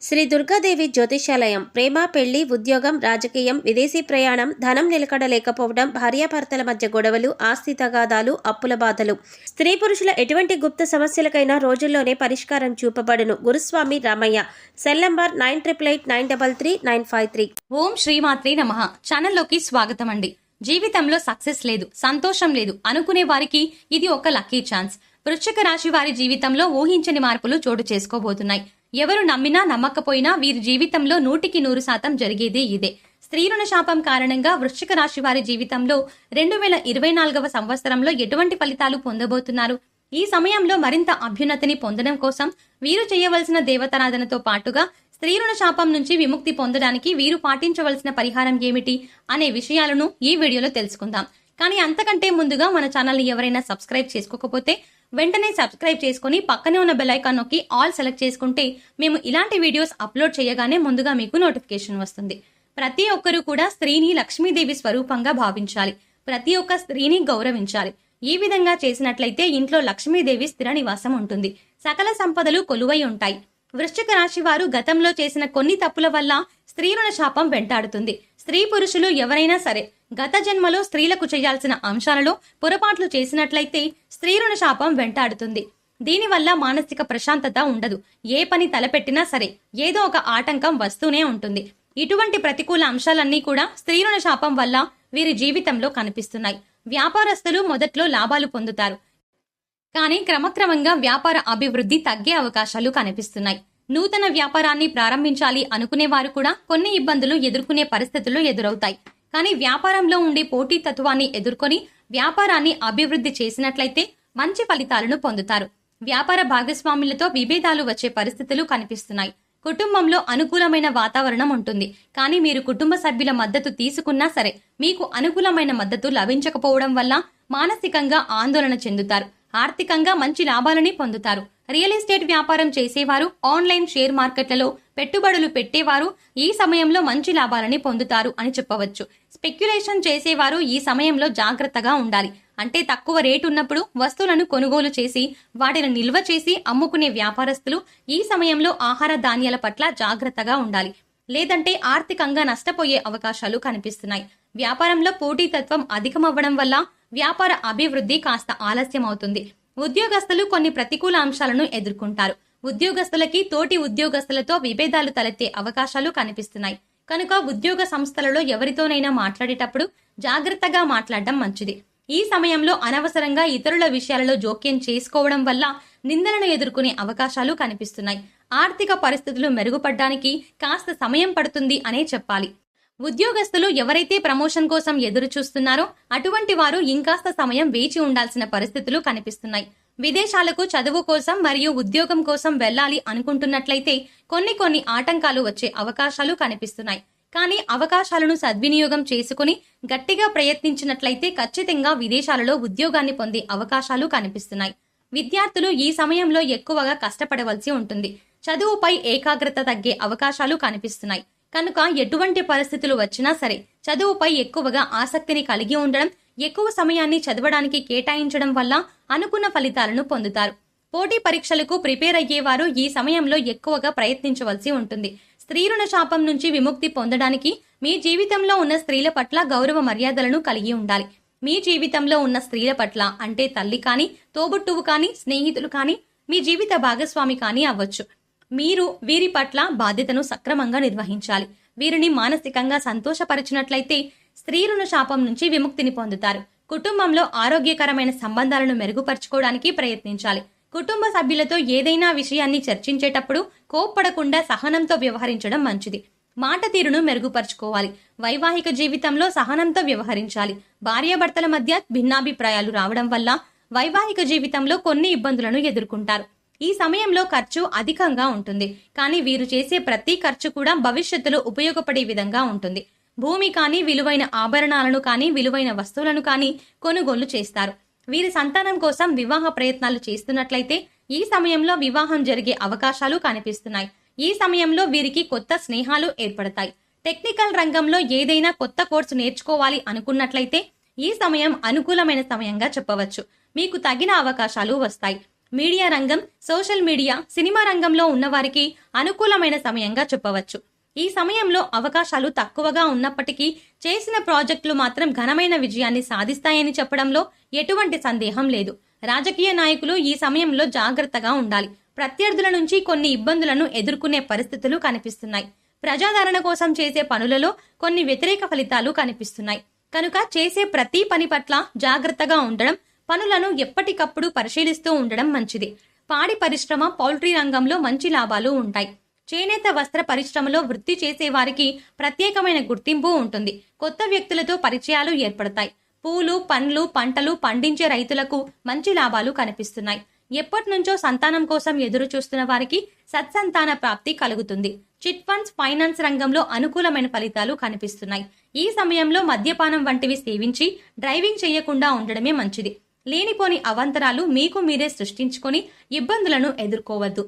శ్రీ దుర్గాదేవి జ్యోతిషాలయం ప్రేమ, పెళ్లి, ఉద్యోగం, రాజకీయం, విదేశీ ప్రయాణం, ధనం నిలకడ లేకపోవడం, భార్యాభర్తల మధ్య గొడవలు, ఆస్తి తగాదాలు, అప్పుల బాధలు, స్త్రీ పురుషుల ఎటువంటి గుప్త సమస్యలకైనా రోజుల్లోనే పరిష్కారం చూపబడును. గురుస్వామి రామయ్య. Cell number 9889333953. ఓం శ్రీమాత్రే నమః. ఛానల్లోకి స్వాగతం అండి. జీవితంలో సక్సెస్ లేదు, సంతోషం లేదు అనుకునే వారికి ఇది ఒక లక్కీ ఛాన్స్. వృశ్చిక రాశి వారి జీవితంలో ఊహించని మార్పులు చోటు చేసుకోబోతున్నాయి. ఎవరు నమ్మినా నమ్మకపోయినా వీరి జీవితంలో 100% జరిగేదే ఇదే. స్త్రీ రుణ శాపం కారణంగా వృశ్చిక రాశి వారి జీవితంలో 2024వ సంవత్సరంలో ఎటువంటి ఫలితాలు పొందబోతున్నారు? ఈ సమయంలో మరింత అభ్యున్నతిని పొందడం కోసం వీరు చేయవలసిన దేవతారాధనతో పాటుగా స్త్రీ రుణ శాపం నుంచి విముక్తి పొందడానికి వీరు పాటించవలసిన పరిహారం ఏమిటి అనే విషయాలను ఈ వీడియోలో తెలుసుకుందాం. కానీ అంతకంటే ముందుగా మన ఛానల్ని ఎవరైనా సబ్స్క్రైబ్ చేసుకోకపోతే వెంటనే సబ్స్క్రైబ్ చేసుకుని పక్కనే ఉన్న బెల్ ఐకాన్ నొక్కి ఆల్ సెలెక్ట్ చేసుకుంటే మేము ఇలాంటి వీడియోస్ అప్లోడ్ చేయగానే ముందుగా మీకు నోటిఫికేషన్ వస్తుంది. ప్రతి ఒక్కరూ కూడా స్త్రీని లక్ష్మీదేవి స్వరూపంగా భావించాలి. ప్రతి ఒక్క స్త్రీని గౌరవించాలి. ఈ విధంగా చేసినట్లయితే ఇంట్లో లక్ష్మీదేవి స్థిర నివాసం ఉంటుంది. సకల సంపదలు కొలువై ఉంటాయి. వృశ్చిక రాశి వారు గతంలో చేసిన కొన్ని తప్పుల వల్ల స్త్రీ రుణ శాపం వెంటాడుతుంది. స్త్రీ పురుషులు ఎవరైనా సరే గత జన్మలో స్త్రీలకు చేయాల్సిన అంశాలలో పొరపాట్లు చేసినట్లయితే స్త్రీ రుణ శాపం వెంటాడుతుంది. దీనివల్ల మానసిక ప్రశాంతత ఉండదు. ఏ పని తలపెట్టినా సరే ఏదో ఒక ఆటంకం వస్తూనే ఉంటుంది. ఇటువంటి ప్రతికూల అంశాలన్నీ కూడా స్త్రీ రుణ శాపం వల్ల వీరి జీవితంలో కనిపిస్తున్నాయి. వ్యాపారస్తులు మొదట్లో లాభాలు పొందుతారు, కానీ క్రమక్రమంగా వ్యాపార అభివృద్ధి తగ్గే అవకాశాలు కనిపిస్తున్నాయి. నూతన వ్యాపారాన్ని ప్రారంభించాలి అనుకునే వారు కూడా కొన్ని ఇబ్బందులు ఎదుర్కొనే పరిస్థితులు ఎదురవుతాయి. కానీ వ్యాపారంలో ఉండే పోటీతత్వాన్ని ఎదుర్కొని వ్యాపారాన్ని అభివృద్ధి చేసినట్లయితే మంచి ఫలితాలను పొందుతారు. వ్యాపార భాగస్వాములతో విభేదాలు వచ్చే పరిస్థితులు కనిపిస్తున్నాయి. కుటుంబంలో అనుకూలమైన వాతావరణం ఉంటుంది, కానీ మీరు కుటుంబ సభ్యుల మద్దతు తీసుకున్నా సరే మీకు అనుకూలమైన మద్దతు లభించకపోవడం వల్ల మానసికంగా ఆందోళన చెందుతారు. ఆర్థికంగా మంచి లాభాలని పొందుతారు. రియల్ ఎస్టేట్ వ్యాపారం చేసేవారు, ఆన్లైన్ షేర్ మార్కెట్లలో పెట్టుబడులు పెట్టేవారు ఈ సమయంలో మంచి లాభాలని పొందుతారు అని చెప్పవచ్చు. స్పెక్యులేషన్ చేసేవారు ఈ సమయంలో జాగ్రత్తగా ఉండాలి. అంటే తక్కువ రేటు ఉన్నప్పుడు వస్తువులను కొనుగోలు చేసి వాటిని నిల్వ చేసి అమ్ముకునే వ్యాపారస్తులు ఈ సమయంలో ఆహార ధాన్యాల పట్ల జాగ్రత్తగా ఉండాలి. లేదంటే ఆర్థికంగా నష్టపోయే అవకాశాలు కనిపిస్తున్నాయి. వ్యాపారంలో పోటీతత్వం అధికమవ్వడం వల్ల వ్యాపార అభివృద్ధి కాస్త ఆలస్యం అవుతుంది. ఉద్యోగస్తులు కొన్ని ప్రతికూల అంశాలను ఎదుర్కొంటారు. ఉద్యోగస్తులకి తోటి ఉద్యోగస్తులతో విభేదాలు తలెత్తే అవకాశాలు కనిపిస్తున్నాయి. కనుక ఉద్యోగ సంస్థలలో ఎవరితోనైనా మాట్లాడేటప్పుడు జాగ్రత్తగా మాట్లాడడం మంచిది. ఈ సమయంలో అనవసరంగా ఇతరుల విషయాలలో జోక్యం చేసుకోవడం వల్ల నిందలను ఎదుర్కొనే అవకాశాలు కనిపిస్తున్నాయి. ఆర్థిక పరిస్థితులు మెరుగుపడడానికి కాస్త సమయం పడుతుంది అనే చెప్పాలి. ఉద్యోగస్తులు ఎవరైతే ప్రమోషన్ కోసం ఎదురు చూస్తున్నారో అటువంటి వారు ఇంకాస్త సమయం వేచి ఉండాల్సిన పరిస్థితులు కనిపిస్తున్నాయి. విదేశాలకు చదువు కోసం మరియు ఉద్యోగం కోసం వెళ్లాలి అనుకుంటున్నట్లయితే కొన్ని ఆటంకాలు వచ్చే అవకాశాలు కనిపిస్తున్నాయి. కానీ అవకాశాలను సద్వినియోగం చేసుకుని గట్టిగా ప్రయత్నించినట్లయితే ఖచ్చితంగా విదేశాలలో ఉద్యోగాన్ని పొందే అవకాశాలు కనిపిస్తున్నాయి. విద్యార్థులు ఈ సమయంలో ఎక్కువగా కష్టపడవలసి ఉంటుంది. చదువుపై ఏకాగ్రత తగ్గే అవకాశాలు కనిపిస్తున్నాయి. కనుక ఎటువంటి పరిస్థితులు వచ్చినా సరే చదువుపై ఎక్కువగా ఆసక్తిని కలిగి ఉండడం, ఎక్కువ సమయాన్ని చదవడానికి కేటాయించడం వల్ల అనుకున్న ఫలితాలను పొందుతారు. పోటీ పరీక్షలకు ప్రిపేర్ అయ్యేవారు ఈ సమయంలో ఎక్కువగా ప్రయత్నించవలసి ఉంటుంది. స్త్రీ రుణ శాపం నుంచి విముక్తి పొందడానికి మీ జీవితంలో ఉన్న స్త్రీల పట్ల గౌరవ మర్యాదలను కలిగి ఉండాలి. మీ జీవితంలో ఉన్న స్త్రీల పట్ల అంటే తల్లి కానీ, తోబుట్టువు కానీ, స్నేహితులు కానీ, మీ జీవిత భాగస్వామి కానీ అవ్వచ్చు. మీరు వీరి పట్ల బాధ్యతను సక్రమంగా నిర్వహించాలి. వీరిని మానసికంగా సంతోషపరిచినట్లయితే స్త్రీ రుణ శాపం నుంచి విముక్తిని పొందుతారు. కుటుంబంలో ఆరోగ్యకరమైన సంబంధాలను మెరుగుపరచుకోవడానికి ప్రయత్నించాలి. కుటుంబ సభ్యులతో ఏదైనా విషయాన్ని చర్చించేటప్పుడు కోప్పడకుండా సహనంతో వ్యవహరించడం మంచిది. మాట తీరును మెరుగుపరచుకోవాలి. వైవాహిక జీవితంలో సహనంతో వ్యవహరించాలి. భార్యాభర్తల మధ్య భిన్నాభిప్రాయాలు రావడం వల్ల వైవాహిక జీవితంలో కొన్ని ఇబ్బందులను ఎదుర్కొంటారు. ఈ సమయంలో ఖర్చు అధికంగా ఉంటుంది, కానీ వీరు చేసే ప్రతి ఖర్చు కూడా భవిష్యత్తులో ఉపయోగపడే విధంగా ఉంటుంది. భూమి కానీ, విలువైన ఆభరణాలను కానీ, విలువైన వస్తువులను కానీ కొనుగోలు చేస్తారు. వీరి సంతానం కోసం వివాహ ప్రయత్నాలు చేస్తున్నట్లయితే ఈ సమయంలో వివాహం జరిగే అవకాశాలు కనిపిస్తున్నాయి. ఈ సమయంలో వీరికి కొత్త స్నేహాలు ఏర్పడతాయి. టెక్నికల్ రంగంలో ఏదైనా కొత్త కోర్సు నేర్చుకోవాలి అనుకున్నట్లయితే ఈ సమయం అనుకూలమైన సమయంగా చెప్పవచ్చు. మీకు తగిన అవకాశాలు వస్తాయి. మీడియా రంగం, సోషల్ మీడియా, సినిమా రంగంలో ఉన్నవారికి అనుకూలమైన సమయంగా చెప్పవచ్చు. ఈ సమయంలో అవకాశాలు తక్కువగా ఉన్నప్పటికీ చేసిన ప్రాజెక్టులు మాత్రం ఘనమైన విజయాన్ని సాధిస్తాయని చెప్పడంలో ఎటువంటి సందేహం లేదు. రాజకీయ నాయకులు ఈ సమయంలో జాగ్రత్తగా ఉండాలి. ప్రత్యర్థుల నుంచి కొన్ని ఇబ్బందులను ఎదుర్కొనే పరిస్థితులు కనిపిస్తున్నాయి. ప్రజాదరణ కోసం చేసే పనులలో కొన్ని వ్యతిరేక ఫలితాలు కనిపిస్తున్నాయి. కనుక చేసే ప్రతి పని పట్ల జాగ్రత్తగా ఉండడం, పనులను ఎప్పటికప్పుడు పరిశీలిస్తూ ఉండడం మంచిది. పాడి పరిశ్రమ, పౌల్ట్రీ రంగంలో మంచి లాభాలు ఉంటాయి. చేనేత వస్త్ర పరిశ్రమలో వృత్తి చేసే వారికి ప్రత్యేకమైన గుర్తింపు ఉంటుంది. కొత్త వ్యక్తులతో పరిచయాలు ఏర్పడతాయి. పూలు, పండ్లు, పంటలు పండించే రైతులకు మంచి లాభాలు కనిపిస్తున్నాయి. ఎప్పటి నుంచో సంతానం కోసం ఎదురు చూస్తున్న వారికి సత్సంతాన ప్రాప్తి కలుగుతుంది. చిట్ ఫండ్స్, ఫైనాన్స్ రంగంలో అనుకూలమైన ఫలితాలు కనిపిస్తున్నాయి. ఈ సమయంలో మద్యపానం వంటివి సేవించి డ్రైవింగ్ చేయకుండా ఉండడమే మంచిది. లేనిపోని అవాంతరాలు మీకు మీరే సృష్టించుకొని ఇబ్బందులను ఎదుర్కోవద్దు.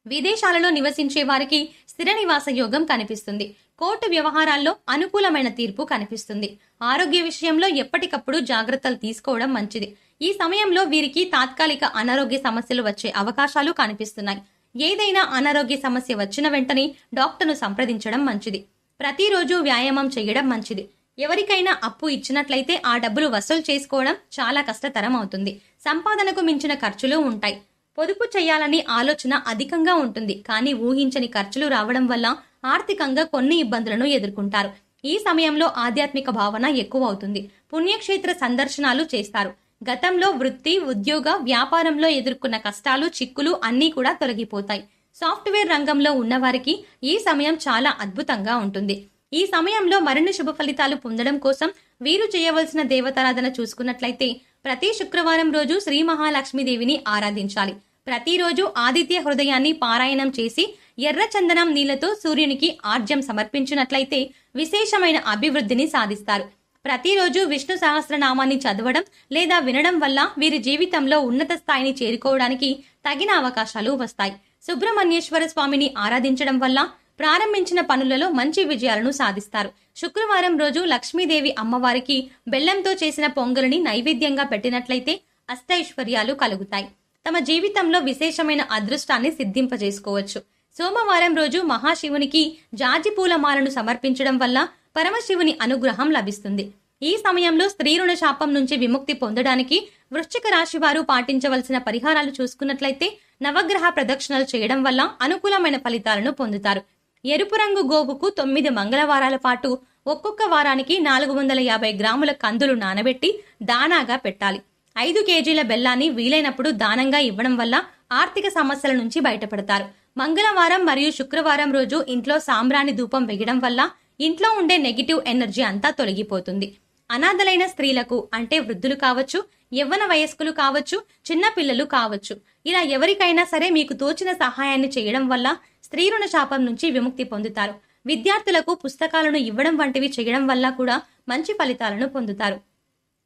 విదేశాలలో నివసించే వారికి స్థిర నివాస యోగం కనిపిస్తుంది. కోర్టు వ్యవహారాల్లో అనుకూలమైన తీర్పు కనిపిస్తుంది. ఆరోగ్య విషయంలో ఎప్పటికప్పుడు జాగ్రత్తలు తీసుకోవడం మంచిది. ఈ సమయంలో వీరికి తాత్కాలిక అనారోగ్య సమస్యలు వచ్చే అవకాశాలు కనిపిస్తున్నాయి. ఏదైనా అనారోగ్య సమస్య వచ్చిన వెంటనే డాక్టర్ను సంప్రదించడం మంచిది. ప్రతిరోజు వ్యాయామం చేయడం మంచిది. ఎవరికైనా అప్పు ఇచ్చినట్లయితే ఆ డబ్బులు వసూలు చేసుకోవడం చాలా కష్టతరం అవుతుంది. సంపాదనకు మించిన ఖర్చులు ఉంటాయి. పొదుపు చేయాలని ఆలోచన అధికంగా ఉంటుంది. కానీ ఊహించని ఖర్చులు రావడం వల్ల ఆర్థికంగా కొన్ని ఇబ్బందులను ఎదుర్కొంటారు. ఈ సమయంలో ఆధ్యాత్మిక భావన ఎక్కువ అవుతుంది. పుణ్యక్షేత్ర సందర్శనాలు చేస్తారు. గతంలో వృత్తి, ఉద్యోగ, వ్యాపారంలో ఎదుర్కొన్న కష్టాలు, చిక్కులు అన్నీ కూడా తొలగిపోతాయి. సాఫ్ట్వేర్ రంగంలో ఉన్నవారికి ఈ సమయం చాలా అద్భుతంగా ఉంటుంది. ఈ సమయంలో మరిన్ని శుభ ఫలితాలు పొందడం కోసం వీరు చేయవలసిన దేవతారాధన చూసుకున్నట్లయితే ప్రతి శుక్రవారం రోజు శ్రీ మహాలక్ష్మీదేవిని ఆరాధించాలి. ప్రతిరోజు ఆదిత్య హృదయాన్ని పారాయణం చేసి ఎర్ర చందనం నీళ్లతో సూర్యునికి ఆర్జ్యం సమర్పించినట్లయితే విశేషమైన అభివృద్ధిని సాధిస్తారు. ప్రతిరోజు విష్ణు సహస్రనామాన్ని చదవడం లేదా వినడం వల్ల వీరి జీవితంలో ఉన్నత స్థాయిని చేరుకోవడానికి తగిన అవకాశాలు వస్తాయి. సుబ్రహ్మణ్యేశ్వర స్వామిని ఆరాధించడం వల్ల ప్రారంభించిన పనులలో మంచి విజయాలను సాధిస్తారు. శుక్రవారం రోజు లక్ష్మీదేవి అమ్మవారికి బెల్లంతో చేసిన పొంగలిని నైవేద్యంగా పెట్టినట్లయితే అష్టైశ్వర్యాలు కలుగుతాయి. తమ జీవితంలో విశేషమైన అదృష్టాన్ని సిద్ధింపజేసుకోవచ్చు. సోమవారం రోజు మహాశివునికి జాజి పూల మాలను సమర్పించడం వల్ల పరమశివుని అనుగ్రహం లభిస్తుంది. ఈ సమయంలో స్త్రీ రుణ శాపం నుంచి విముక్తి పొందడానికి వృశ్చిక రాశి వారు పాటించవలసిన పరిహారాలు చూసుకున్నట్లయితే నవగ్రహ ప్రదక్షిణలు చేయడం వల్ల అనుకూలమైన ఫలితాలను పొందుతారు. ఎరుపు రంగు గోవుకు 9 మంగళవారాల పాటు ఒక్కొక్క వారానికి 450 గ్రాముల కందులు నానబెట్టి దానాగా పెట్టాలి. 5 కేజీల బెల్లాన్ని వీలైనప్పుడు దానంగా ఇవ్వడం వల్ల ఆర్థిక సమస్యల నుంచి బయటపడతారు. మంగళవారం మరియు శుక్రవారం రోజు ఇంట్లో సాంబ్రాణి ధూపం వేయడం వల్ల ఇంట్లో ఉండే నెగిటివ్ ఎనర్జీ అంతా తొలగిపోతుంది. అనాథలైన స్త్రీలకు, అంటే వృద్ధులు కావచ్చు, యవ్వన వయస్కులు కావచ్చు, చిన్న పిల్లలు కావచ్చు, ఇలా ఎవరికైనా సరే మీకు తోచిన సహాయాన్ని చేయడం వల్ల స్త్రీ రుణ శాపం నుంచి విముక్తి పొందుతారు. విద్యార్థులకు పుస్తకాలను ఇవ్వడం వంటివి చేయడం వల్ల కూడా మంచి ఫలితాలను పొందుతారు.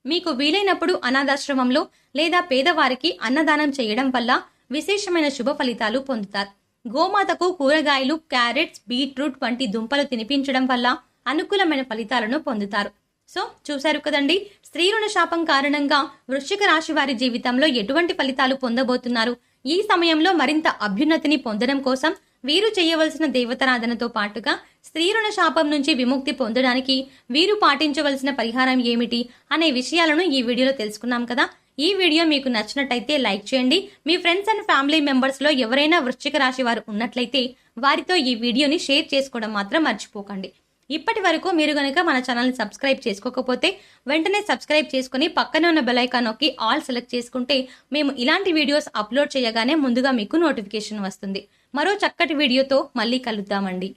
మీకు వీలైనప్పుడు అనాథాశ్రమంలో లేదా పేదవారికి అన్నదానం చేయడం వల్ల విశేషమైన శుభ ఫలితాలు పొందుతారు. గోమాతకు కూరగాయలు, క్యారెట్స్, బీట్రూట్ వంటి దుంపలు తినిపించడం వల్ల అనుకూలమైన ఫలితాలను పొందుతారు. సో చూశారు కదండి, స్త్రీ రుణ శాపం కారణంగా వృశ్చిక రాశి వారి జీవితంలో ఎటువంటి ఫలితాలు పొందబోతున్నారు. ఈ సమయంలో మరింత అభ్యున్నతిని పొందడం కోసం వీరు చేయవలసిన దేవతారాధనతో పాటుగా స్త్రీ రుణ శాపం నుంచి విముక్తి పొందడానికి వీరు పాటించవలసిన పరిహారం ఏమిటి అనే విషయాలను ఈ వీడియోలో తెలుసుకున్నాం కదా. ఈ వీడియో మీకు నచ్చినట్టయితే లైక్ చేయండి. మీ ఫ్రెండ్స్ అండ్ ఫ్యామిలీ మెంబర్స్ లో ఎవరైనా వృశ్చిక రాశి వారు ఉన్నట్లయితే వారితో ఈ వీడియోని షేర్ చేసుకోవడం మాత్రం మర్చిపోకండి. ఇప్పటి వరకు మీరు గనుక మన ఛానల్ని సబ్స్క్రైబ్ చేసుకోకపోతే వెంటనే సబ్స్క్రైబ్ చేసుకుని పక్కనే ఉన్న బెల్ ఐకాన్ నొక్కి ఆల్ సెలెక్ట్ చేసుకుంటే మేము ఇలాంటి వీడియోస్ అప్లోడ్ చేయగానే ముందుగా మీకు నోటిఫికేషన్ వస్తుంది. మరో చక్కటి వీడియోతో మళ్ళీ కలుద్దామండి.